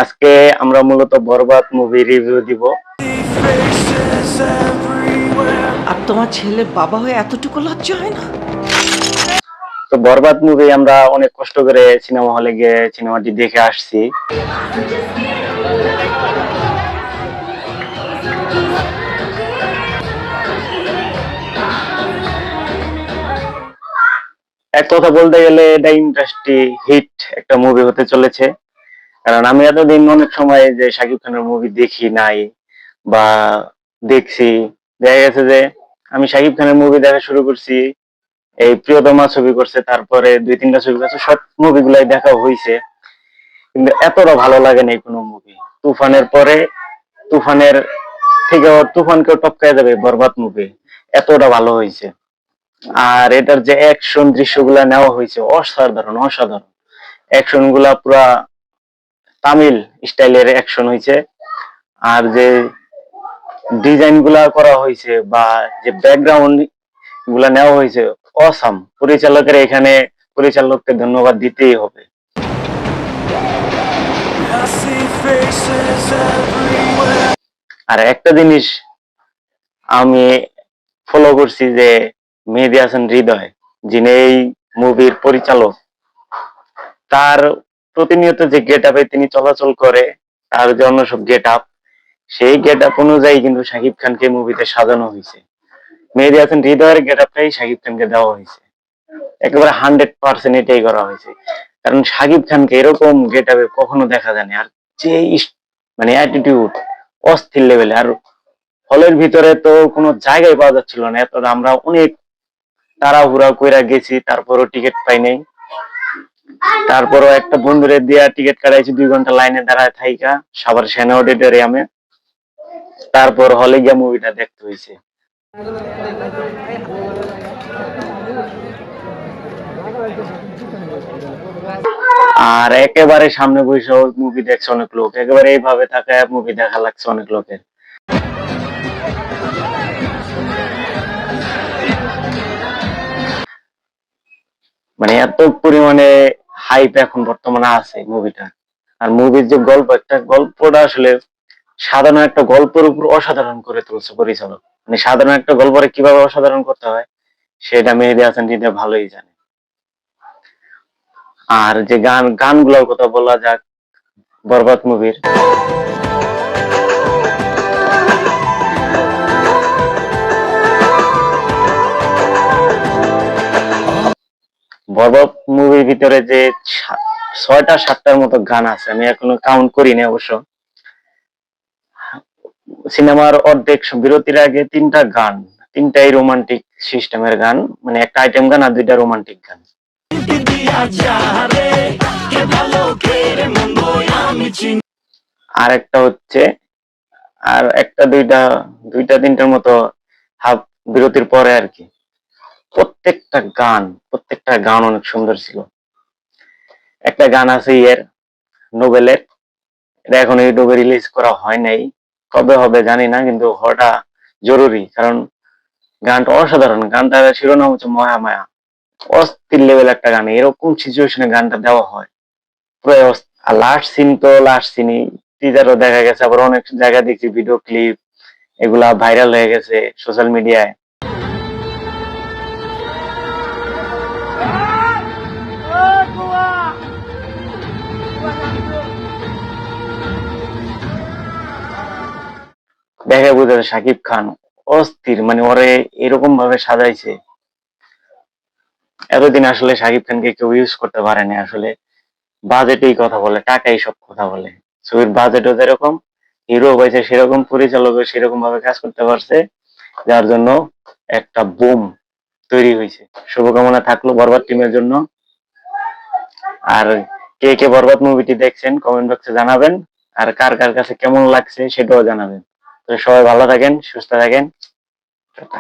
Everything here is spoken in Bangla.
আজকে আমরা মূলত বরবাদ মুভি রিভিউ দিব। আর তোমার ছেলের বাবা হয়ে এতটুকু লজ্জা হয় না? তো বরবাদ মুভি আমরা অনেক কষ্ট করে সিনেমা হলে গিয়ে সিনেমাটি দেখে আসছি। এক কথা বলতে গেলে এটা ইন্ডাস্ট্রি হিট একটা মুভি হতে চলেছে। কারণ আমি এতদিন অনেক সময় যে শাকিব খানের মুভি দেখি নাই বা দেখছি, দেখা গেছে যে আমি শাকিব খানের মুভি দেখা শুরু করছি, এই প্রিয়তমা ছবি করছে, তারপরে দুই তিনটা ছবি করছে, সব মুভিগুলাই দেখা হয়েছে, কিন্তু এতটা ভালো লাগে না কোনো মুভি। তুফানের পরে, তুফানের থেকে তুফানকেও টপকায় যাবে বরবাদ মুভি, এতটা ভালো হয়েছে। আর এটার যে অ্যাকশন দৃশ্যগুলা নেওয়া হয়েছে অসাধারণ অসাধারণ। অ্যাকশন গুলা পুরা তামিল স্টাইলের অ্যাকশন হয়েছে। আর যে ডিজাইন গুলা করা হয়েছে বা যে ব্যাকগ্রাউন্ড গুলা নেওয়া হয়েছে অসাম। পরিচালকের এখানে পরিচালককে ধন্যবাদ দিতেই হবে। আর একটা জিনিস আমি ফলো করছি যে মেহেদী হাসান হৃদয়, যিনি এই মুভির পরিচালক, তার প্রতিনিয়ত যে গেট আপে তিনি চলাচল করে, তার যে অন্য সব গেট আপ, সেই গেট আপ অনুযায়ী কিন্তু শাকিব খানকে মুভিতে সাজানো হয়েছে। মেহেদী হাসান হৃদয়ের গেট আপটাই শাকিব খানকে দেওয়া হয়েছে, একেবারে 100% এটাই করা হয়েছে। কারণ শাকিব খানকে এরকম গেট আপে কখনো দেখা যায়নি। আর যে মানে অ্যাটিটিউড অস্থির লেভেলে। আর হলের ভিতরে তো কোনো জায়গায় পাওয়া যাচ্ছিল না, এত আমরা অনেক তাড়াহুড়া কইরা গেছি, তারপরও টিকিট পাই নাই। তারপরও একটা বন্ধুরে দিয়া টিকিট কাটাইছি, 2 ঘন্টা লাইনে দাঁড়ায় থাইকা সবার সেনা অডিটোরিয়ামে, তারপর হলে গিয়া মুভিটা দেখতে হয়েছে। আর একেবারে সামনে বসে মুভি দেখছে অনেক লোক, একেবারে এইভাবে তাকায় মুভি দেখা লাগছে অনেক লোকের। মানে এত পরিমাণে হাইপ এখন বর্তমানে আছে মুভিটা। আর মুভির যে গল্প, একটা গল্পটা আসলে সাধারণ একটা গল্পের উপর অসাধারণ করে তুলছে পরিচালক। মানে সাধারণ একটা গল্পরে কিভাবে অসাধারণ করতে হয় সেটা মেহেদী হাসান হৃদয় ভালোই জানে। আর যে গানগুলোর কথা বলা যাক বরবাদ মুভির, বরবাদ মুভির ভিতরে যে 6টা 7টার মতো গান আছে, আমি এখনো কাউন্ট করিনি অবশ্য। সিনেমার অর্ধেক বিরতির আগে 3টা গান, 3টাই রোমান্টিক সিস্টেমের গান, মানে একটা আইটেম গান আর 2টা রোমান্টিক গান। আর একটা হচ্ছে, আর একটা দুইটা, 2টা 3টার মতো হাফ বিরতির পরে আর কি। প্রত্যেকটা গান অনেক সুন্দর ছিল। একটা গান আছে নোবেলের, এটা এখন ইউটিউবে রিলিজ করা হয় নাই, কবে হবে জানি না, কিন্তু হওয়াটা জরুরি। কারণ গানটা অসাধারণ। গানটার শিরোনাম হচ্ছে ময়া মায়া। অস্থির লেভেল একটা গান, এরকম সিচুয়েশনে গানটা দেওয়া হয় পুরো। আর লাস্ট সিনই টিজারও দেখা গেছে, আবার অনেক জায়গায় দেখছি ভিডিও ক্লিপ, এগুলা ভাইরাল হয়ে গেছে সোশ্যাল মিডিয়ায়। দেখে বুঝে শাকিব খান অস্থির, মানে ওরে এরকম ভাবে সাজাইছে। এতদিন আসলে শাকিব খানকে কেউ ইউজ করতে পারেনি। আসলে বাজেটেই কথা বলে, টাকাই সব কথা বলে। ছবির বাজেটও যেরকম, হিরো হয়েছে সেরকম, পরিচালকও সেরকম ভাবে কাজ করতে পারছে, যার জন্য একটা বুম তৈরি হয়েছে। শুভকামনা থাকলো বরবাদ টিমের জন্য। আর কে কে বরবাদ মুভিটি দেখছেন কমেন্ট বক্সে জানাবেন। আর কার কার কাছে কেমন লাগছে সেটাও জানাবেন। তো সবাই ভালো থাকেন, সুস্থ থাকেন। টাটা।